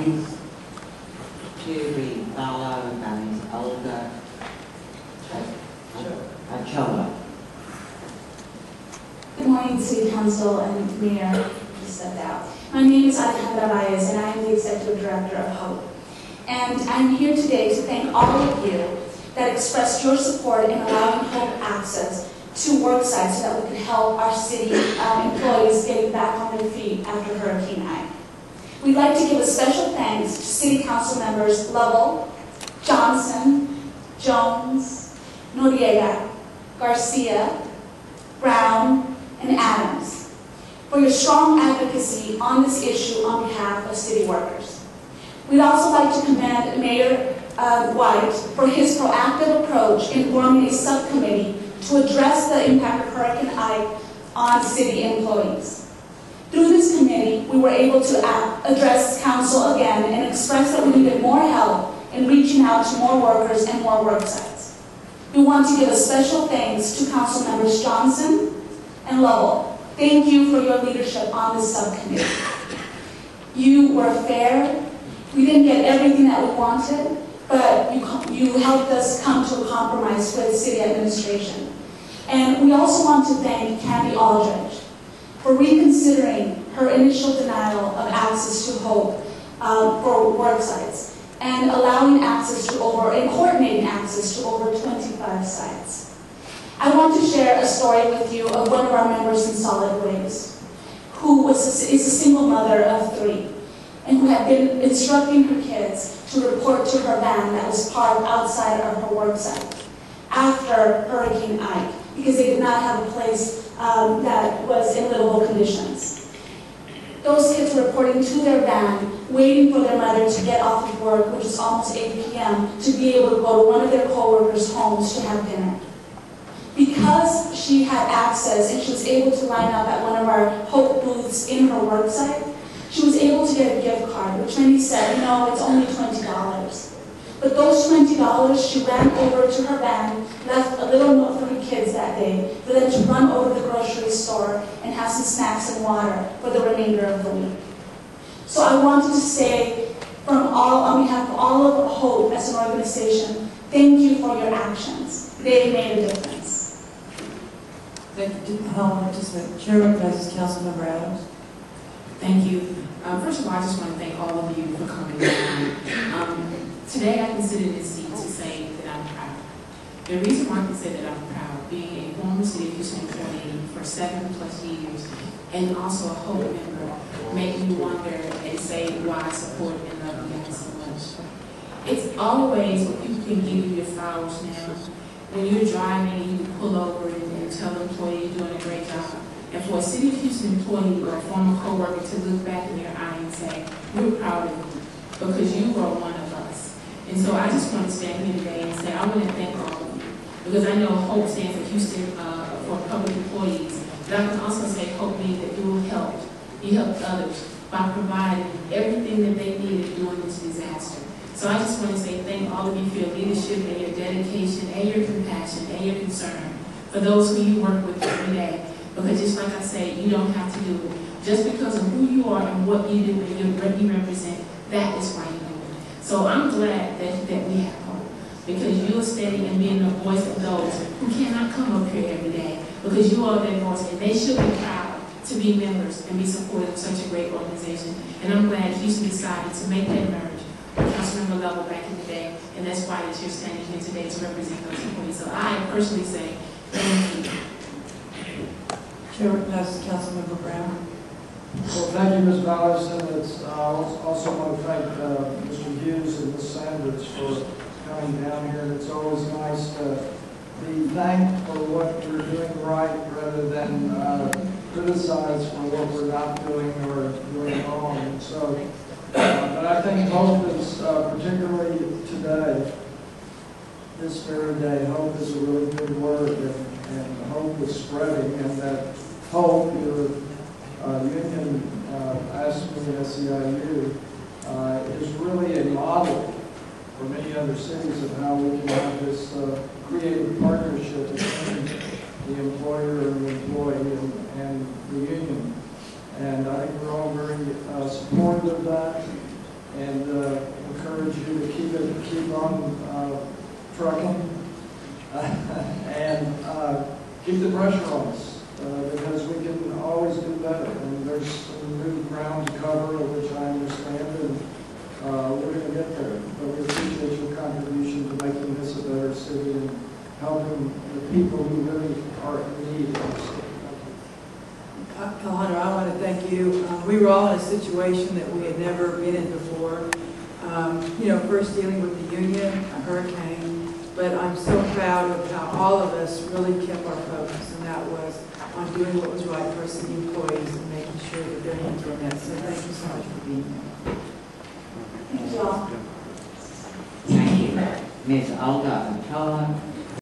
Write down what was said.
please. Julie Barlow, and that is Olga Achola. Good morning, City Council and Mayor, who stepped out. My name is Alejandra Baez, and I am the Executive Director of HOPE. And I'm here today to thank all of you that expressed your support in allowing HOPE access to worksite so that we could help our city employees getting back on their feet after Hurricane Ike. We'd like to give a special thanks to City Council members Lovell, Johnson, Jones, Noriega, Garcia, Brown, and Adams for your strong advocacy on this issue on behalf of city workers. We'd also like to commend Mayor White for his proactive approach in forming a subcommittee to address the impact of Hurricane Ike on city employees. Through this committee, we were able to address council again and express that we needed more help in reaching out to more workers and more work sites. We want to give a special thanks to council members Johnson and Lovell. Thank you for your leadership on this subcommittee. You were fair. We didn't get everything that we wanted, but you helped us come to a compromise with city administration. And we also want to thank Candy Aldridge for reconsidering her initial denial of access to HOPE for work sites and allowing access to and coordinating access to over 25 sites. I want to share a story with you of one of our members in Solid Waste, who is a single mother of 3, and who had been instructing her kids to report to her van that was parked outside of her work site after Hurricane Ike, because they did not have a place that was in livable conditions. Those kids were reporting to their van, waiting for their mother to get off of work, which was almost 8 p.m., to be able to go to one of their co-workers' homes to have dinner. Because she had access and she was able to line up at one of our HOPE booths in her work site, she was able to get a gift card, which Wendy said, no, it's only $20. But those $20, she ran over to her van, left a little note for her kids that day, for them to run over to the grocery store and have some snacks and water for the remainder of the week. So I wanted to say, on behalf of all of HOPE as an organization, thank you for your actions. They made a difference. Just a Chairman, Councilmember Adams. Thank you. First of all, I just want to thank all of you for coming down. Today I can sit in this seat to say that I'm proud. The reason why I can say that I'm proud, being a former City of Houston employee for 7+ years, and also a HOPE member, make me wonder and say why I support and love you guys so much. It's always when people can give you your flowers now. When you're driving, you pull over and tell the employee you're doing a great job. And for a City of Houston employee or a former co-worker to look back in your eye and say, we're proud of you because you are one of us. And so I just want to stand here today and say I want to thank all of you because I know HOPE stands for Houston for public employees. But I can also say HOPE means that you will help. You helped others by providing everything that they needed during this disaster. So I just want to say thank all of you for your leadership and your dedication and your compassion and your concern for those who you work with every day. Because just like I say, you don't have to do it. Just because of who you are and what you do and what you represent, that is why you do it. So I'm glad that we have HOPE. Because you are standing and being the voice of those who cannot come up here every day. Because you are their voice and they should be proud to be members and be supportive of such a great organization. And I'm glad Houston decided to make that merge. Councilmember Lovell back in the day, and that's why you're standing here today to represent those employees. So I personally say thank you. Chairman, Councilmember Brown. Well, thank you, Ms. Bowers, and I also want to thank Mr. Hughes and Ms. Sanders for coming down here. And it's always nice to be thanked for what we're doing right rather than criticized for what we're not doing or doing wrong. And so, but I think HOPE is, particularly today, this very day, HOPE is a really good word, and HOPE is spreading, and that HOPE, your union, ASME, SEIU, is really a model for many other cities of how we can have this creative partnership between the employer and the employee and the union. And I think we're all very supportive of that. and encourage you to keep on trucking and keep the pressure on us because we can always do better. And there's some new ground to cover, which I understand, and we're going to get there. But we appreciate your contribution to making this a better city and helping the people who really are in need of our city. Alejandro, I want to thank you. We were all in a situation that we had never been in before. First dealing with the union, a hurricane, but I'm so proud of how all of us really kept our focus, and that was on doing what was right for city employees and making sure that their needs were met. So thank you so much for being here. Thank you all. Thank you. Ms. Olga Todd.